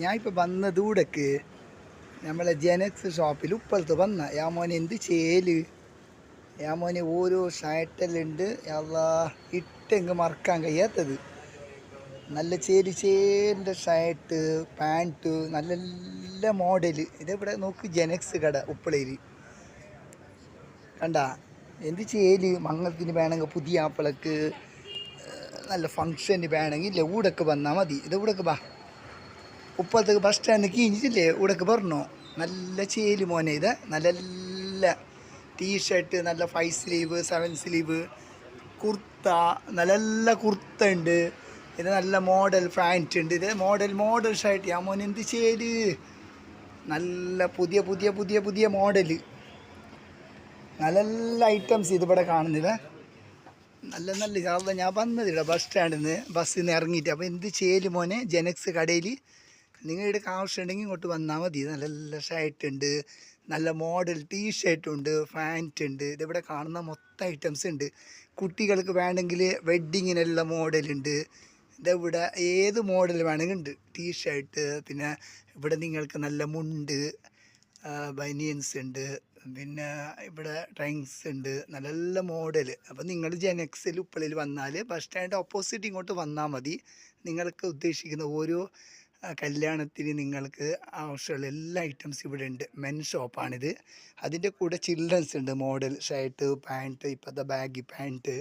ഞാൻ ഇപ്പോൾ വന്നത് ഇവിടേക്ക് നമ്മളെ ജെനക്സ് ഷോപ്പിൽ ഉപ്പളത്ത് വന്ന യാ മോനെ എന്ത് ചേല് യാ മോനെ ഓരോ ഷർട്ടെല്ലാം ഉണ്ട് അല്ലാ ഇട്ടെങ്കിൽ മറക്കാൻ കഴിയാത്തത് നല്ല ചേരിൻ്റെ ഷർട്ട് പാൻറ്റ് നല്ല നല്ല മോഡല് ഇതെവിടെ നോക്ക് ജെനക്സ് കട ഉപ്പളയിൽ കണ്ട എന്ത് ചേല് മംഗളത്തിന് വേണമെങ്കിൽ പുതിയ ആപ്പിളക്ക് നല്ല ഫങ്ഷന് വേണമെങ്കിൽ ഇല്ല ഇവിടേക്ക് വന്നാൽ മതി ഇത് ഇവിടേക്ക് വാ ഉപ്പളത്തേക്ക് ബസ് സ്റ്റാൻഡ് കീഞ്ഞിട്ടില്ലേ ഇവിടേക്ക് പറഞ്ഞോ നല്ല ചേല് മോനെ ഇത് നല്ല നല്ല ടീഷർട്ട് നല്ല 5 സ്ലീവ് 7 സ്ലീവ് കുർത്ത നല്ല കുർത്ത ഉണ്ട് ഇത് നല്ല മോഡൽ പാൻറ്റ് ഉണ്ട് ഇത് മോഡൽ ഷർട്ട് ആ മോനെ എന്ത് ചേല് നല്ല പുതിയ മോഡല് നല്ല നല്ല ഐറ്റംസ് ഇതിവിടെ കാണുന്നില്ല നല്ല ഇതാവുമ്പോൾ ഞാൻ വന്നതില്ല ബസ് സ്റ്റാൻഡിൽ നിന്ന് ബസ്സിൽ നിന്ന് ഇറങ്ങിയിട്ട് അപ്പോൾ എന്ത് ചേല് മോനെ ജെനക്സ് കടയിൽ നിങ്ങളുടെ ആവശ്യമുണ്ടെങ്കിൽ ഇങ്ങോട്ട് വന്നാൽ മതി നല്ല നല്ല ഷർട്ട് ഉണ്ട് നല്ല മോഡൽ ടീഷർട്ടുണ്ട് പാൻറ്റ് ഉണ്ട് ഇതിവിടെ കാണുന്ന മൊത്തം ഐറ്റംസ് ഉണ്ട് കുട്ടികൾക്ക് വേണമെങ്കിൽ വെഡ്ഡിങ്ങിനുള്ള മോഡലുണ്ട് ഇതിവിടെ ഏത് മോഡൽ വേണമെങ്കിൽ ഉണ്ട് ടീഷർട്ട് പിന്നെ ഇവിടെ നിങ്ങൾക്ക് നല്ല മുണ്ട് ബനിയൻസ് ഉണ്ട് പിന്നെ ഇവിടെ ട്രങ്ക്സ് ഉണ്ട് നല്ല നല്ല മോഡൽ അപ്പോൾ നിങ്ങൾ ജെനക്സിൽ ഉപ്പളയിൽ വന്നാൽ ബസ് സ്റ്റാൻഡ് ഓപ്പോസിറ്റ് ഇങ്ങോട്ട് വന്നാൽ മതി നിങ്ങൾക്ക് ഉദ്ദേശിക്കുന്ന ഓരോ കല്യാണത്തിന് നിങ്ങൾക്ക് ആവശ്യമുള്ള എല്ലാ ഐറ്റംസ് ഇവിടെ ഉണ്ട് മെൻ ഷോപ്പാണിത് അതിൻ്റെ കൂടെ ചിൽഡ്രൻസ് ഉണ്ട് മോഡൽ ഷർട്ട് പാൻറ്റ് ഇപ്പോഴത്തെ ബാഗി പാൻറ്റ്